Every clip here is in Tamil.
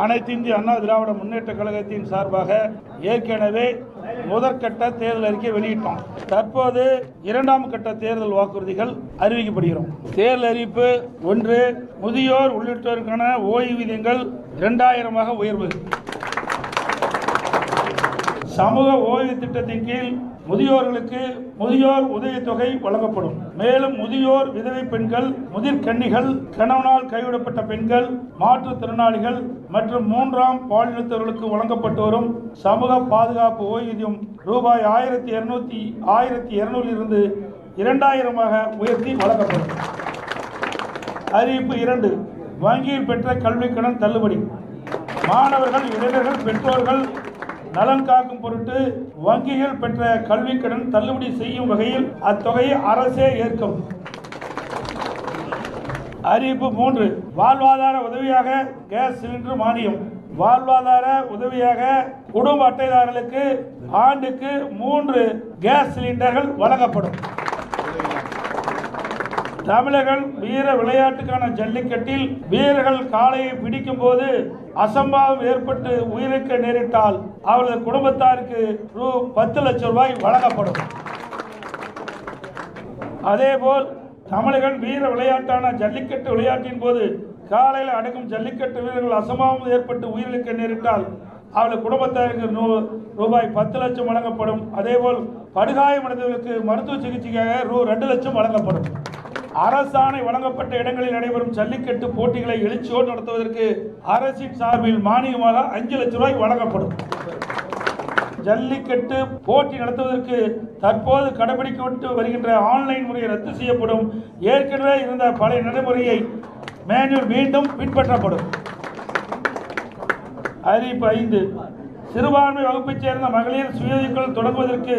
அனைத்து இந்திய அண்ணா திராவிட முன்னேற்ற கழகத்தின் சார்பாக ஏற்கனவே முதற்கட்ட தேர்தல் அறிக்கை வெளியிட்டோம். தற்போது இரண்டாம் கட்ட தேர்தல் வாக்குறுதிகள் அறிவிக்கப்படுகிறோம். தேர்தல் அறிவிப்பு 1, முதியோர் உள்ளிட்டோருக்கான ஓய்வூதியங்கள் 2000 உயர்வு. சமூக ஓய்வு திட்டத்தின் கீழ் முதியோர்களுக்கு முதியோர் உதவித்தொகை வழங்கப்படும். மேலும் முதியோர் விதவை பெண்கள், முதிர்கன்னிகள், கணவனால் கைவிடப்பட்ட பெண்கள், மாற்றுத்திறனாளிகள் மற்றும் 3ஆம் பாலினத்தவர்களுக்கு வழங்கப்பட்டு வரும் சமூக பாதுகாப்பு ஓய்வூதியம் ரூபாய் 1200 இருந்து 2000 உயர்த்தி வழங்கப்படும். அறிவிப்பு 2, வங்கியில் பெற்ற கல்வி கடன் தள்ளுபடி. மாணவர்கள், இளைஞர்கள், பெற்றோர்கள் நலன் காக்கும் பொருட்டு வங்கிகள் பெற்ற கல்வி கடன் தள்ளுபடி செய்யும் வகையில் அத்தொகையை அரசே ஏற்கும். அறிவிப்பு 3, வாழ்வாதார உதவியாக கேஸ் சிலிண்டர் மானியம். வாழ்வாதார உதவியாக குடும்ப அட்டைதாரர்களுக்கு ஆண்டுக்கு 3 கேஸ் சிலிண்டர்கள் வழங்கப்படும். தமிழர்கள் வீர விளையாட்டுக்கான ஜல்லிக்கட்டில் வீரர்கள் காளையை பிடிக்கும் போது அசம்பாவம் ஏற்பட்டு உயிரிழக்க நேரிட்டால் அவரது குடும்பத்தாருக்கு ரூ. 10 லட்சம் வழங்கப்படும். அதேபோல் தமிழர்கள் வீர விளையாட்டான ஜல்லிக்கட்டு விளையாட்டின் போது காலையில் அடக்கும் ஜல்லிக்கட்டு வீரர்கள் அசம்பாவம் ஏற்பட்டு உயிரிழக்க நேரிட்டால் அவரது குடும்பத்தாருக்கு ரூபாய் 10 லட்சம் வழங்கப்படும். அதேபோல் படுகாயமடைந்தவர்களுக்கு மருத்துவ சிகிச்சைக்காக ரூ. 2 லட்சம் வழங்கப்படும். அரசாணை வழங்கப்பட்ட இடங்களில் நடைபெறும் ஜல்லிக்கட்டு போட்டிகளை எழுச்சியோடு நடத்துவதற்கு அரசின் சார்பில் மானியமாக 5 லட்சம் வழங்கப்படும். ஜல்லிக்கட்டு போட்டி நடத்துவதற்கு தற்போது கடைபிடிக்கப்பட்டு வருகின்ற ஆன்லைன் முறையை ரத்து செய்யப்படும். ஏற்கனவே இருந்த பழைய நடைமுறையை மேனுவல் மீண்டும் பின்பற்றப்படும். அறிவிப்பு 5, சிறுபான்மை வகுப்பைச் சேர்ந்த மகளிர் சுயதொழில் தொடங்குவதற்கு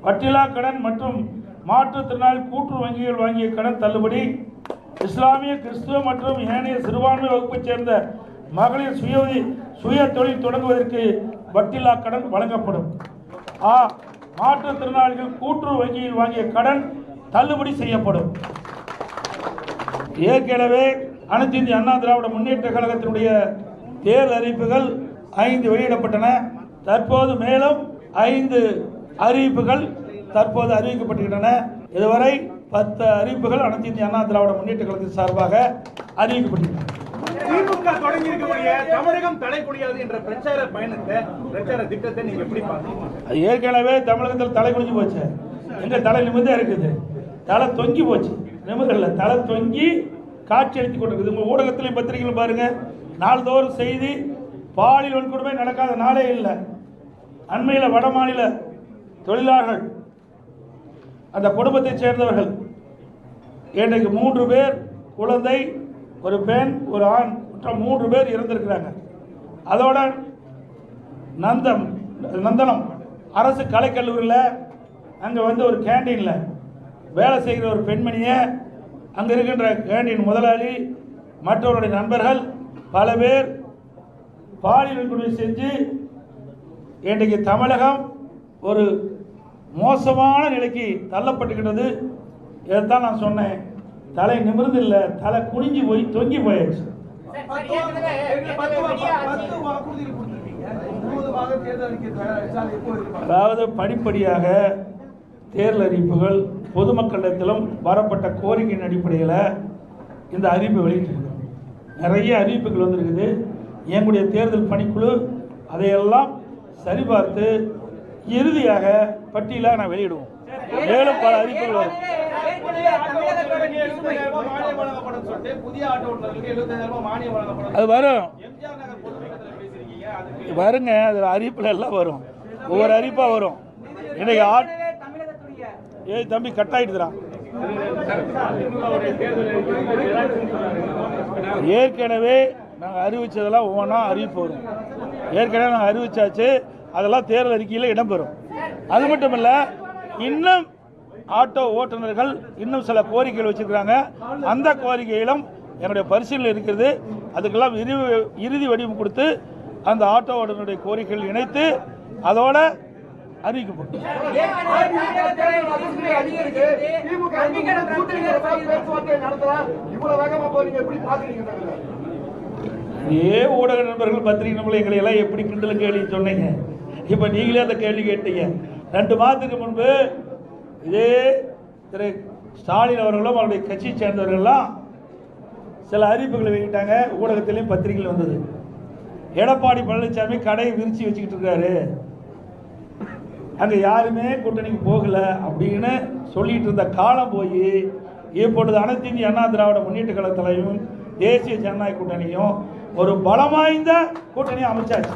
வட்டிலா கடன் மற்றும் மாற்றுத்திறனாளி கூட்டுறவு வங்கிகள் வாங்கிய கடன் தள்ளுபடி. இஸ்லாமிய, கிறிஸ்துவ மற்றும் ஏனைய சிறுபான்மை வகுப்பைச் சேர்ந்த மகளிர் சுய தொழில் தொடங்குவதற்கு வட்டிலா கடன் வழங்கப்படும். மாற்றுத்திறனாளிகள் கூட்டுறவு வங்கியில் வாங்கிய கடன் தள்ளுபடி செய்யப்படும். ஏற்கனவே அனைத்து இந்திய அண்ணா திராவிட முன்னேற்ற கழகத்தினுடைய தேர்தல் அறிவிப்புகள் 5 வெளியிடப்பட்டன. தற்போது மேலும் 5 அறிவிப்புகள் தற்போது அறிவிக்கப்பட்டுள்ளன. இதுவரை 10 அறிவிப்புகள் அனைத்து இந்திய அண்ணா திராவிட முன்னேற்ற கழகத்தின் சார்பாக அறிவிக்கப்பட்டுள்ளன. திமுக தொடங்கி இருக்கக்கூடிய தமிழகம் தலைகுனியாது என்ற பிரச்சார திட்டத்தை நீங்க எப்படி பாக்குறீங்க? ஏற்கனவே தமிழகத்தில் தலை குனிஞ்சு போச்சு. எங்க தலை நிமிர்ந்தே இருக்குது. தலை தொங்கி போச்சு. நிமிர்ல தலை தொங்கி காட்சி அளித்துக் கொண்டிருக்குது. உங்க ஊடகத்திலையும் பத்திரிகைகளும் பாருங்க, நாள்தோறும் செய்தி. பாலியல் வன்கொடுமை நடக்காத நாளே இல்லை. அண்மையில் வட மாநில தொழிலாளர்கள், அந்த குடும்பத்தைச் சேர்ந்தவர்கள் இன்றைக்கு 3 பேர், குழந்தை, ஒரு பெண், ஒரு ஆண், 3 பேர் இறந்திருக்கிறாங்க. அதோட நந்தனம் அரசு கலைக்கல்லூரியில் அங்கே ஒரு கேண்டீனில் வேலை செய்கிற ஒரு பெண்மணியை அங்கே இருக்கின்ற கேண்டீன் முதலாளி மற்றவருடைய நண்பர்கள் பல பேர் பாலியல் வன்கொடுமை செஞ்சு இன்றைக்கு தமிழகம் ஒரு மோசமான நிலைக்கு தள்ளப்பட்டுக்கிட்டது. இதைத்தான் நான் சொன்னேன். தலை நிமிர்ந்து இல்லை, தலை குனிஞ்சு போய் தொங்கி போயாச்சு. அதாவது படிப்படியாக தேர்தல் அறிவிப்புகள் பொதுமக்களிடத்திலும் வரப்பட்ட கோரிக்கையின் அடிப்படையில் இந்த அறிவிப்பை வெளியிட்டிருக்கிறோம். நிறைய அறிவிப்புகள் வந்திருக்குது. எங்களுடைய தேர்தல் பணிக்குழு அதையெல்லாம் சரிபார்த்து இறுதியாக பட்டியலாக நான் வெளியிடுவோம். மேலும் பல அறிவிப்புகள் வரும். அது வருங்க. அது அறிவிப்புல எல்லாம் வரும். ஒவ்வொரு அறிவிப்பா வரும். இன்னைக்கு தம்பி கட் ஆயிடுறான். ஏற்கனவே நாங்கள் அறிவிச்சதெல்லாம் ஒவ்வொன்றா அறிவிப்பு வரும். ஏற்கனவே நாங்கள் அறிவிச்சாச்சு. அதெல்லாம் தேர்தல் அறிக்கையில் இடம்பெறும். அது மட்டும் இல்லை, இன்னும் ஆட்டோ ஓட்டுநர்கள் இன்னும் சில கோரிக்கைகள் வச்சிருக்கிறாங்க. அந்த கோரிக்கையிலும் என்னுடைய பரிசீலனை இருக்கிறது. அதுக்கெல்லாம் இறுதி வடிவம் கொடுத்து அந்த ஆட்டோ ஓட்டுநருடைய கோரிக்கைகள் இணைத்து அதோட அறிவிக்கப்படும். இதே ஊடக நண்பர்கள் பத்திரிகை நண்பர்கள் எங்களை எல்லாம் எப்படி கிண்டல் கேள்வி சொன்னீங்க, இப்போ நீங்களே அந்த கேள்வி கேட்டீங்க. 2 மாதத்துக்கு முன்பு இதே திரு ஸ்டாலின் அவர்களும் அவருடைய கட்சியை சேர்ந்தவர்கள்லாம் சில அறிவிப்புகளை வெளியிட்டாங்க, ஊடகத்திலையும் பத்திரிகையில் வந்தது. எடப்பாடி பழனிசாமி கடையை விரிச்சு வச்சுக்கிட்டு இருக்காரு, அங்கே யாருமே கூட்டணிக்கு போகல அப்படின்னு சொல்லிட்டு இருந்த காலம் போய் இப்பொழுது அனைத்து இந்திய அண்ணா திராவிட முன்னேற்ற கழகத்திலையும் தேசிய ஜனநாயக கூட்டணியும் ஒரு பலம் வாய்ந்த கூட்டணியை அமைச்சாச்சு.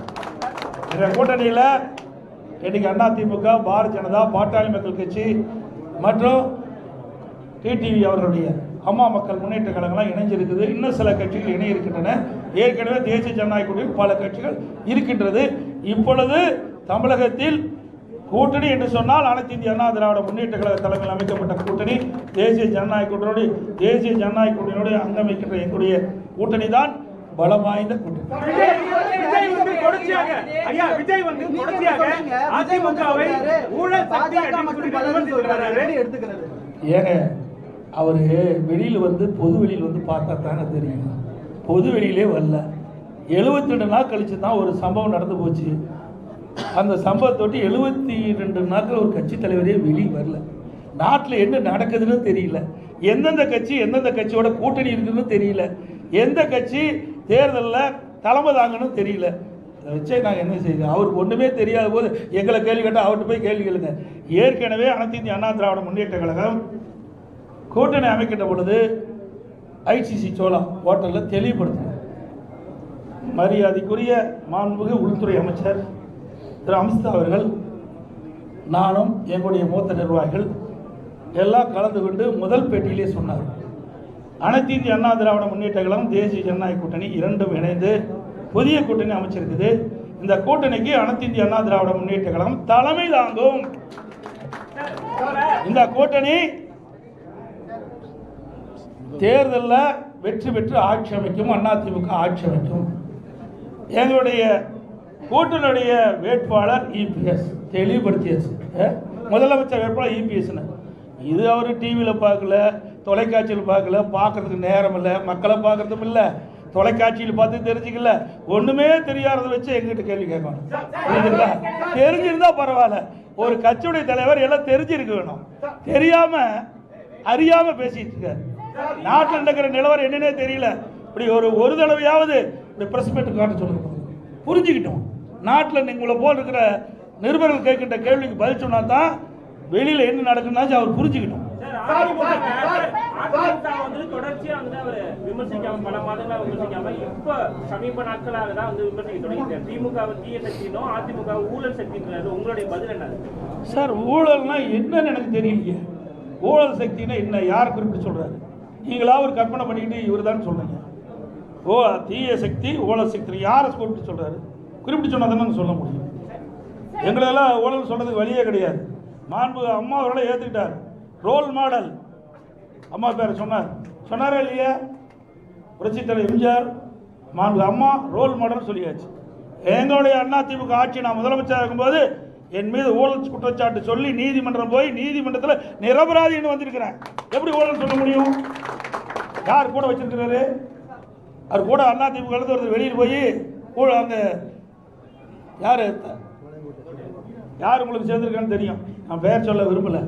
இந்த கூட்டணியில் இன்னைக்கு அதிமுக, பாரதிய ஜனதா, பாட்டாளி மக்கள் கட்சி மற்றும் டிடிவி அவர்களுடைய அம்மா மக்கள் முன்னேற்ற கழகங்களாம் இணைஞ்சிருக்குது. இன்னும் சில கட்சிகள் இணைய இருக்கின்றன. ஏற்கனவே தேசிய ஜனநாயக கூட்டணியில் பல கட்சிகள் இருக்கின்றது. இப்பொழுது தமிழகத்தில் கூட்டணி என்று சொன்னால் அனைத்து இந்திய அண்ணா திராவிட முன்னேற்ற கழக தலைமையில் அமைக்கப்பட்ட கூட்டணி தேசிய ஜனநாயக கூட்டணியோடு அங்கமைக்கின்ற எங்களுடைய கூட்டணி தான் பலம் வாய்ந்த கூட்டணி. ஏங்க அவரு வெளியில் வந்து பொது வெளியில் வந்து பார்த்தா தாங்க தெரியும். பொது வெளியிலே வரல. 72 நாள் கழிச்சு தான் ஒரு சம்பவம் நடந்து போச்சு. அந்த சம்பவத்தொட்டி 72 நாட்கள் ஒரு கட்சி தலைவரே வெளியே வரல. நாட்டில் என்ன நடக்குதுன்னு தெரியல. எந்தெந்த கட்சியோட கூட்டணி இருக்குன்னு தெரியல. எந்த கட்சி தேர்தலில் தலைமை தாங்கன்னு தெரியல. அதை வச்சே நாங்கள் என்ன செய்யணும்? அவருக்கு ஒன்றுமே தெரியாத போது எங்களை கேள்வி கேட்டால் அவர்கிட்ட போய் கேள்வி கேளுங்க. ஏற்கனவே அனைத்து இந்திய அண்ணா திராவிட முன்னேற்ற கழகம் கூட்டணி அமைக்கின்ற பொழுது ஐசிசி சோழா ஹோட்டலில் தெளிவுபடுத்தினார். மரியாதைக்குரிய மாண்புமிகு உள்துறை அமைச்சர் திரு அமித்ஷா அவர்கள், நானும் எங்களுடைய மூத்த நிர்வாகிகள் எல்லாம் கலந்து கொண்டு முதல் பேட்டியிலே சொன்னார், அனைத்து இந்திய அண்ணா திராவிட முன்னேற்ற கழகம் தேசிய ஜனநாயக கூட்டணி இரண்டும் இணைந்து புதிய கூட்டணி அமைச்சிருக்குது. இந்த கூட்டணிக்கு அனைத்து இந்திய அண்ணா திராவிட முன்னேற்ற கழகம் தலைமை தாங்கும். இந்த கூட்டணி தேர்தலில் வெற்றி பெற்று ஆட்சி அமைக்கும். அதிமுக ஆட்சி அமைக்கும். எங்களுடைய கூட்டணியுடைய வேட்பாளர் இபிஎஸ் தெளிவுபடுத்தியாச்சு. முதலமைச்சர் வேட்பாளர் இபிஎஸ். இது அவர் டிவியில் பார்க்கல, தொலைக்காட்சியில் பார்க்கல, பார்க்கறதுக்கு நேரம் இல்லை, மக்களை பார்க்கறதும் இல்லை, தொலைக்காட்சியில் பார்த்து தெரிஞ்சுக்கல, ஒன்றுமே தெரியாததை வச்சு எங்கிட்ட கேள்வி கேட்கணும். புரியுதுங்களா? தெரிஞ்சிருந்தா பரவாயில்ல. ஒரு கட்சியுடைய தலைவர் எல்லாம் தெரிஞ்சிருக்க வேணும். தெரியாம அறியாம பேசிட்டு இருக்காரு. நாட்டில் நடக்கிற நிலவரம் என்னன்னே தெரியல. இப்படி ஒரு தடவையாவது இப்படி பிரஸ் மீட் காட்ட சொல்லுங்க, புரிஞ்சுக்கிட்டோம். நாட்டில் நீங்களை போல் இருக்கிற நிருபர்கள் கேட்கின்ற கேள்விக்கு பதில் சொன்னா தான் வெளியில என்ன நடக்குன்னா அவர் புரிஞ்சுக்கிட்டோம். தொடர்ச்சியா விமர்சிக்காம பல மாதங்களா விமர்சிக்காம இப்ப சமீப நாட்களாக தான் விமர்சிக்க தொடங்கிட்டார். திமுக தீய சக்தினோ அதிமுக ஊழல் சக்தின்றது. உங்களுடைய பதில் என்ன சார்? ஊழல்னா என்னன்னு எனக்கு தெரியலையே. ஊழல் சக்தினா என்ன? யார் குறிப்பிட்டு சொல்றாரு? நீங்களா ஒரு கற்பனை பண்ணிக்கிட்டு இவர் தான் சொல்றீங்க. தீய சக்தி ஊழல் சக்தி யாரை குறிப்பிட்டு சொல்றாரு? குறிப்பிட்டு சொன்னா தானே சொல்ல முடியும். எங்களெல்லாம் ஊழல் சொல்றதுக்கு வழியே கிடையாது. மாண்பு அம்மா அவர்களை ஏற்றுக்கிட்டார். ரோல் மாடல் அம்மா பேரை சொன்னாரா இல்லையா? புரட்சித் தலைவர் எம்ஜிஆர், மாண்பு அம்மா ரோல் மாடல் சொல்லியாச்சு. எங்களுடைய அதிமுக ஆட்சி நான் முதலமைச்சராக இருக்கும்போது என் மீது ஊழல் குற்றச்சாட்டு சொல்லி நீதிமன்றம் போய் நீதிமன்றத்தில் நிரபராதின்னு வந்திருக்கிறேன். எப்படி ஊழல் சொல்ல முடியும்? யார் கூட வச்சிருக்கிறாரு? அவர் கூட அதிமுக ஒருத்தர் வெளியில் போய் அந்த யார் உங்களுக்கு சேர்ந்திருக்கான்னு தெரியும், நான் பெயர் சொல்ல விரும்பல.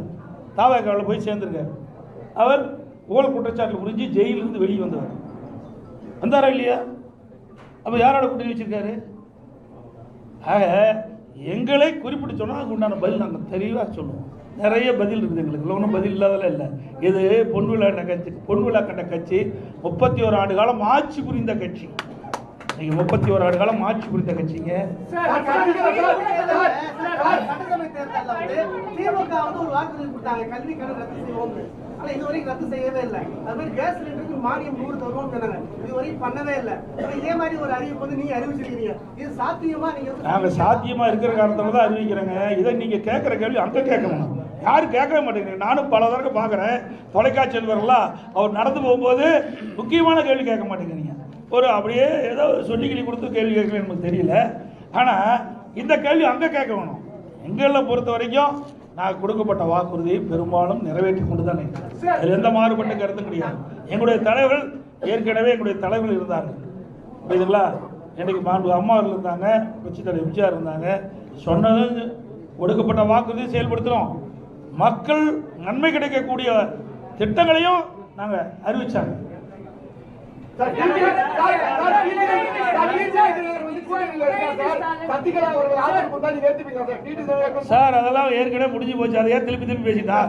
தாவேக்காவில் போய் சேர்ந்திருக்காரு. அவர் ஊழல் குற்றச்சாட்டில் புரிஞ்சு ஜெயிலிருந்து வெளியே வந்தாரா இல்லையா? அப்போ யாரோட கூட்டணி வச்சிருக்காரு? ஆக எங்களை குறிப்பிட்டு சொன்னால் அதுக்கு உண்டான பதில் நாங்கள் தெளிவாக சொல்லுவோம். நிறைய பதில் இருக்குது எங்களுக்கு, ஒன்றும் பதில் இல்லாதெல்லாம் இல்லை. இது பொன்விழா கண்ட கட்சி 31 ஆண்டு காலம் ஆட்சி புரிந்த கட்சி. நீங்கள் 31 ஆண்டு காலம் ஆட்சி புரிந்த கட்சிங்க. சட்டசபை தேர்தலில் திமுக ஒரு வாக்குறுதி கொடுத்தாங்க, கல்வி கடன் ரத்து செய்வோம். ஆனால் இதுவரைக்கும் ரத்து செய்யவே இல்லை. அது மாதிரி கேஸ் சிலிண்டருக்கு மானியம் 100 தருவோம் சொன்னாங்க, இதுவரைக்கும் பண்ணவே இல்லை. இதே மாதிரி ஒரு அறிவிப்பு வந்து நீங்க அறிவிச்சிருக்கீங்க, இது சாத்தியமா? நாங்கள் சாத்தியமா இருக்கிற காரணத்தால தான் அறிவிக்கிறேங்க. இதை நீங்க கேட்குற கேள்வி அங்கே கேட்கணும். யாரும் கேட்கவே மாட்டேங்கிறீங்க. நானும் பல தடவை பார்க்குறேன், தொலைக்காட்சி நண்பர்களாக அவர் நடந்து போகும்போது முக்கியமான கேள்வி கேட்க மாட்டேங்கிறீங்க. அப்படியே ஏதோ சொல்லிக்கிளி கொடுத்து கேள்வி கேட்கலன்னு நமக்கு தெரியல. ஆனால் இந்த கேள்வி அங்கே கேட்க வேணும். எங்களை பொறுத்த வரைக்கும் நான் கொடுக்கப்பட்ட வாக்குறுதியை பெரும்பாலும் நிறைவேற்றி கொண்டு தான் இருக்கிறேன். அதில் எந்த மாறுபட்ட கருத்தும் கிடையாது. எங்களுடைய தலைவர்கள் ஏற்கனவே இருந்தார்கள். புரியுதுங்களா? இன்னைக்கு மாண்பு அம்மா அவர்கள் இருந்தாங்க, கட்சித் தலைவர் எம்ஜிஆர் இருந்தாங்க, சொன்னது ஒடுக்கப்பட்ட வாக்குறுதியை செயல்படுத்துகிறோம். மக்கள் நன்மை கிடைக்கக்கூடிய திட்டங்களையும் நாங்கள் அறிவிச்சாங்க. சார் அதெல்லாம் ஏற்கனவே முடிஞ்சு போச்சு. அதை ஏன் திருப்பி பேசிட்டா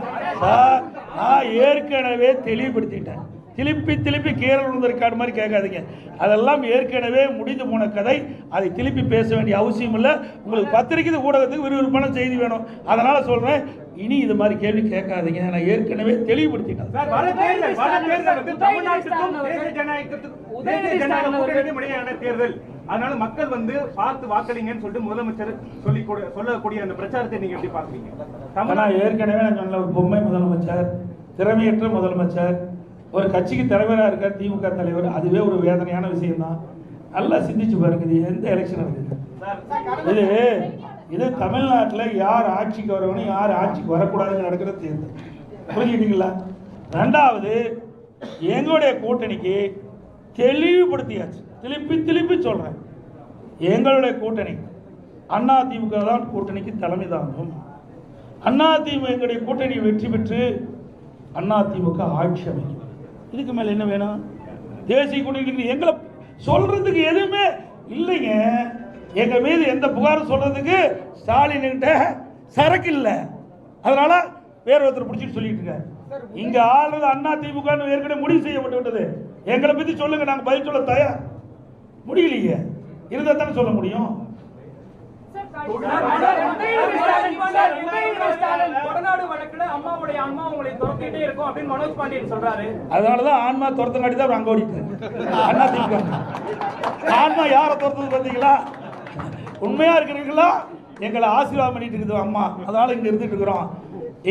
சார்? நான் ஏற்கனவே தெளிவுபடுத்திட்டேன். திருப்பி கேரள ரெக்கார்டு மாதிரி கேட்காதீங்க. அதெல்லாம் ஏற்கனவே முடிந்து போன கதை. அதை திருப்பி பேச வேண்டிய அவசியம் இல்லை. உங்களுக்கு பத்திரிகை ஊடகத்துக்கு விறுவிறுப்பான செய்தி வேணும், அதனால சொல்றேன். இனி இது மாதிரி கேள்வி கேட்காதீங்க. நான் ஏற்கனவே தெளிவுபடுத்திட்டேன். தேர்தல், அதனால மக்கள் வந்து பார்த்து வாக்களிங்கன்னு சொல்லிட்டு முதலமைச்சர் சொல்லக்கூடிய அந்த பிரச்சாரத்தை நீங்க எப்படி பாக்குறீங்க? ஏற்கனவே நான் சொன்ன ஒரு பொம்மை முதலமைச்சர், திறமையற்ற முதலமைச்சர், ஒரு கட்சிக்கு தலைவராக இருக்கார் திமுக தலைவர். அதுவே ஒரு வேதனையான விஷயம் தான். நல்லா சிந்திச்சு பாருங்க. இது எந்த எலெக்ஷன் இருக்குது? இது தமிழ்நாட்டில் யார் ஆட்சிக்கு வரணும், யார் ஆட்சிக்கு வரக்கூடாதுன்னு நடக்கிற தேர்தல். புரிஞ்சுக்கிட்டீங்களா? ரெண்டாவது, எங்களுடைய கூட்டணிக்கு தெளிவுபடுத்தியாச்சு. திருப்பி சொல்றேன், எங்களுடைய கூட்டணி அண்ணா திமுக தான் கூட்டணிக்கு தலைமை தாங்கும். அண்ணா திமுக எங்களுடைய கூட்டணி வெற்றி பெற்று அண்ணா திமுக ஆட்சி அமைக்கும். இதுக்கு மேல என்ன வேணும்? தேசிய கூட்டணி எங்களை சொல்றதுக்கு எதுவுமே இல்லைங்க. எங்க மீது எந்த புகாரும் சொல்றதுக்கு ஸ்டாலின் கிட்ட சரக்கு இல்லை. அதனால வேற ஒருத்தர் பிடிச்சிட்டு சொல்லிட்டு இருக்காரு. இங்க ஆளுநர் அண்ணா திமுக ஏற்கனவே முடிவு செய்யப்பட்டு விட்டது. எங்களை பத்தி சொல்லுங்க, நாங்க பதில் சொல்ல தயார். முடியலையே, இருந்தா தானே சொல்ல முடியும். அதனாலதான் ஆன்மா துரத்தங்காட்டி தான் அங்க ஓடிட்டு அண்ணா திமுக. ஆன்மா யாரை துரத்தது பார்த்தீங்களா? உண்மையா இருக்கிறீங்களா? எங்களை ஆசீர்வாதம் பண்ணிட்டு இருக்குது அம்மா. அதனால இங்க இருந்துட்டு இருக்கிறோம்.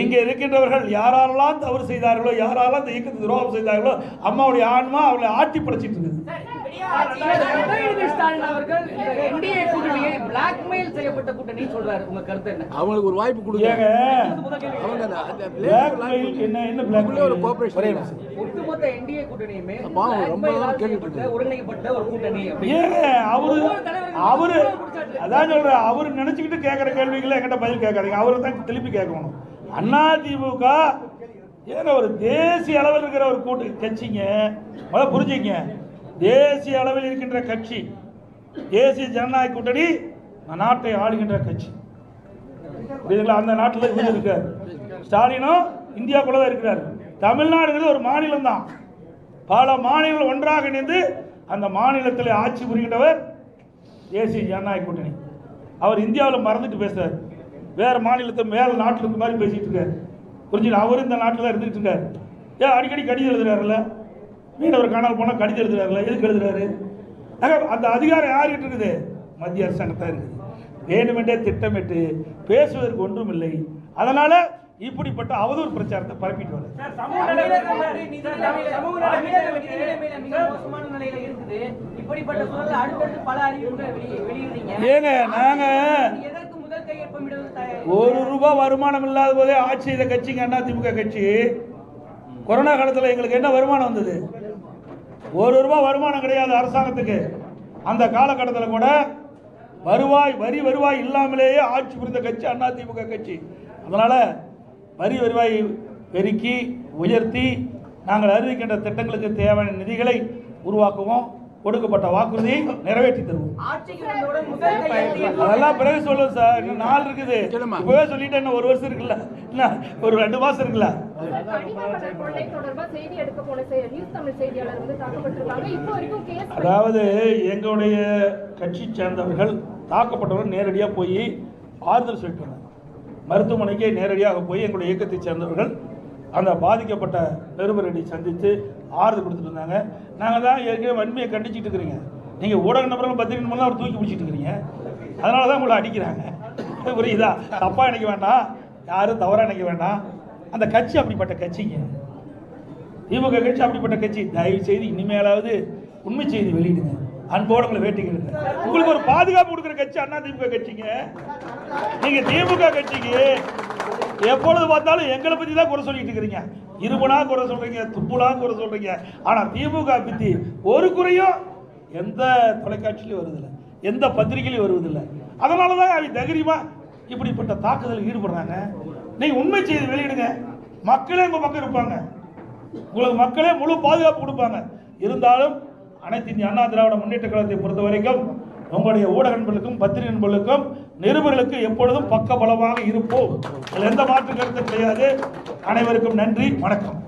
இங்க இருக்கின்றவர்கள் யாரெல்லாம் தவறு செய்தார்களோ, யாரெல்லாம் இந்த இயக்கத்துக்கு துரோகம் செய்தார்களோ, அம்மாவுடைய ஆன்மா அவர்களை ஆட்டி படைச்சிட்டு இருக்குது. அவங்களுக்கு ஒரு வாய்ப்பு கொடுங்க. அவரு நினைச்சுக்கிட்டு கேட்கிற கேள்விகளை என்கிட்ட பதில் கேட்காதீங்க. அவரு தான் திருப்பி கேட்கணும். அண்ணா திமுக ஏன்னா ஒரு தேசிய அளவில் இருக்கிற ஒரு கூட்டு கட்சிங்க. முதல்ல புரிஞ்சுங்க, தேசிய அளவில் இருக்கின்ற கட்சி தேசிய ஜனநாயக கூட்டணி நாட்டை ஆளுகின்ற கட்சி. புரியுதுங்களா? அந்த நாட்டில் இவர் இருக்கார். ஸ்டாலினும் இந்தியாவுக்குள்ள தான் இருக்கிறார். தமிழ்நாடுங்கிறது ஒரு மாநிலம் தான். பல மாநிலங்கள் ஒன்றாக இணைந்து அந்த மாநிலத்தில் ஆட்சி புரிகின்றவர் தேசிய ஜனநாயக கூட்டணி. அவர் இந்தியாவில் மறந்துட்டு பேசுறார். வேற மாநிலத்தை மேல நாட்டில் இருக்க மாதிரி பேசிட்டு இருக்காரு. புரிஞ்சுல? அவரும் இந்த நாட்டில் தான் இருந்துட்டு இருக்காரு. ஏன் அடிக்கடி கடிதம் எழுதுறாருல்ல? மீனவர் காணாமல் போனால் கடிதம் எழுதுறாருல்ல? எதுக்கு எழுதுறாரு? அந்த அதிகாரம் யார்கிட்ட இருக்குது? மத்திய அரசாங்கத்தான் இருக்குது. வேண்டுமென்றே திட்டமிட்டு பேசுவதற்கு ஒன்றும் இல்லை. அதனால இப்படிப்பட்ட அவதூறு பிரச்சாரத்தை பரப்பிட்டு வர ஏங்க, நாங்க ₹1 வருமானம் இல்லாத போதே ஆட்சி செய்த கட்சிங்க அண்ணா திமுக கட்சி. கொரோனா காலத்தில் எங்களுக்கு என்ன வருமானம் வந்தது? ₹1 வருமானம் கிடையாது அரசாங்கத்துக்கு. அந்த காலகட்டத்தில் கூட வருவாய் இல்லாமலேயே ஆட்சி புரிந்த கட்சி அண்ணா திமுக கட்சி. அதனால வருவாய் பெருக்கி உயர்த்தி நாங்கள் அறிவிக்கின்ற திட்டங்களுக்கு தேவையான நிதிகளை உருவாக்குவோம். கொடுக்கப்பட்ட வாக்குறுதியை நிறைவேற்றி தருவோம். அதெல்லாம் பிறகு சொல்லுவோம் சார். இன்னும் நாள் இருக்குது. இப்பவே சொல்லிட்டு இன்னும் 1 வருஷம் இருக்குல்ல, இல்ல ஒரு 2 மாசம் இருக்குல்ல. அதாவது எங்களுடைய கட்சி சேர்ந்தவர்கள் தாக்கப்பட்டவர்கள் நேரடியாக போய் ஆறுதல் சொல்லிட்டு வந்தாங்க. மருத்துவமனைக்கு நேரடியாக போய் எங்களுடைய இயக்கத்தை சேர்ந்தவர்கள் அந்த பாதிக்கப்பட்ட பெருமரடி சந்தித்து ஆறுதல் கொடுத்துட்டு இருந்தாங்க. நாங்கள் தான் ஏற்கனவே வன்மையை கண்டிச்சுட்டு இருக்கிறீங்க. நீங்கள் ஊடக நபர்கள் பத்திரிகை மூலம் அவர் தூக்கி பிடிச்சிட்டு இருக்கிறீங்க. அதனால தான் உங்களை அடிக்கிறாங்க. புரியுதா? தப்பாக நினைக்க வேண்டாம், யாரும் தவறாக நினைக்க வேண்டாம். அந்த கட்சி அப்படிப்பட்ட கட்சிங்க. திமுக கட்சி அப்படிப்பட்ட கட்சி. தயவு செய்து இனிமேலாவது உண்மை செய்தி வெளியிடுங்க. அன்போடு உங்களை வேட்டிக்கிறேன். உங்களுக்கு ஒரு பாதுகாப்பு கொடுக்குற கட்சி அண்ணா திமுக கட்சிங்க. நீங்க திமுக கட்சிக்கு எப்பொழுது பார்த்தாலும் எங்களை பத்தி தான் குறை சொல்லிட்டு இருக்கிறீங்க. இருமுனா குறை சொல்றீங்க, துப்புலாம் குறை சொல்றீங்க. ஆனா திமுக பத்தி ஒரு குறையும் எந்த தொலைக்காட்சியிலையும் வருவதில்லை, எந்த பத்திரிகையிலையும் வருவதில்லை. அதனால தான் அவங்க தைரியமா இப்படிப்பட்ட தாக்குதலில் ஈடுபடுறாங்க. நீங்க உண்மை செய்தி வெளியிடுங்க, மக்களே உங்க பக்கம் இருப்பாங்க, உங்களுக்கு மக்களே முழு பாதுகாப்பு கொடுப்பாங்க. இருந்தாலும் அனைத்து இந்திய அண்ணா திராவிட முன்னேற்ற கழகத்தை பொறுத்த வரைக்கும் உங்களுடைய ஊடக நண்பர்களுக்கும் பத்திரிகை நண்பர்களுக்கும் நிருபர்களுக்கு எப்பொழுதும் பக்க பலமாக இருப்போம். எந்த மாற்று கருத்தும் கிடையாது. அனைவருக்கும் நன்றி, வணக்கம்.